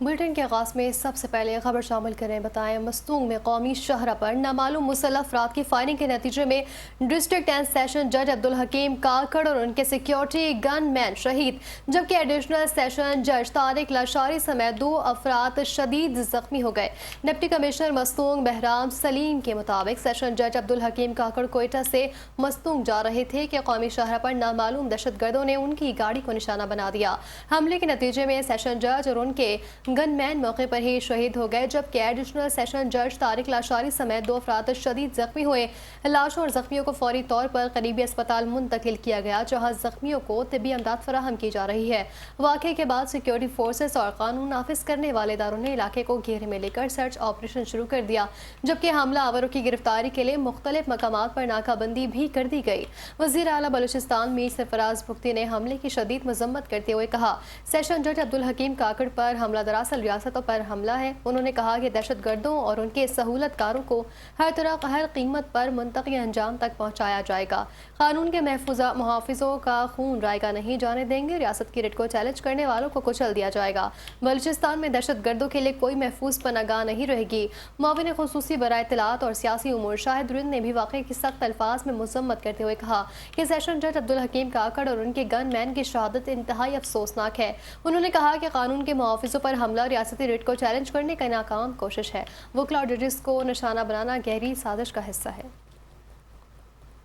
Bulletin کے آغاز میں سب سے پہلے خبر شامل کریں بتائیں مستونگ میں قومی شاہراہ پر نامعلوم مسلح افراد کی فائرنگ کے نتیجے میں ڈسٹرکٹ اینڈ سیشن جج عبدالحکیم کاکڑ اور ان کے سیکیورٹی گن مین شہید جبکہ ایڈیشنل سیشن جج طارق لاشاری سمیت 2 افراد شدید زخمی ہو گئے۔ ڈپٹی کمشنر مستونگ بہرام سلیم کے مطابق سیشن جج عبدالحکیم کاکڑ کوئٹہ سے مستونگ جا رہے تھے کہ قومی شاہراہ پر نامعلوم دہشت گردوں نے ان کی گاڑی کو نشانہ بنا دیا۔ حملے کے نتیجے میں سیشن جج اور ان کے گن مین موقع پر ہی شہید ہو گئے جبکہ ایڈیشنل سیشن جج طارق لاشاری سمیت 2 افراد شدید زخمی ہوئے۔ لاشوں اور زخمیوں کو فوری طور پر قریبی اسپتال منتقل کیا گیا جہاں زخمیوں کو طبی امداد فراہم کی جا رہی ہے۔ واقعے کے بعد سیکیورٹی فورسز اور قانون نافذ کرنے والے اداروں نے علاقے کو گھیرے میں لے کر سرچ آپریشن شروع کر دیا جبکہ حملہ آوروں کی گرفتاری کے لیے مختلف مقامات پر ناکہ بندی بھی کر دی گئی۔ وزیر اعلیٰ بلوچستان میر سرفراز بگٹی نے حملے کی شدید مذمت کرتے ہوئے کہا سیشن جج عبدالحکیم کاکڑ پر حملہ دراصل ریاستوں پر حملہ ہے۔ انہوں نے کہا کہ دہشت گردوں اور ان کے سہولت کاروں کو ہر طرح ہر قیمت پر منطقی انجام تک پہنچایا جائے گا۔ قانون کے محافظوں کا خون رائگاں نہیں جانے دیں گے۔ ریاست کی ریٹ کو چیلنج کرنے والوں کو کچل دیا جائے گا۔ بلوچستان میں دہشت گردوں کے لیے کوئی محفوظ پناہ گاہ نہیں رہے گی۔ معاون خصوصی برائے اطلاعات اور سیاسی امور شاہد رند نے بھی واقعے کی سخت الفاظ میں مذمت کرتے ہوئے کہا کہ سیشن جج عبدالحکیم کاکڑ اور ان کے گن مین کی شہادت انتہائی افسوسناک ہے۔ انہوں نے کہا کہ قانون کے محافظوں پر حملہ ریاستی ریٹ کو چیلنج کرنے کا ناکام کوشش ہے۔ وکلاء اور ججز کو نشانہ بنانا گہری سازش کا حصہ ہے۔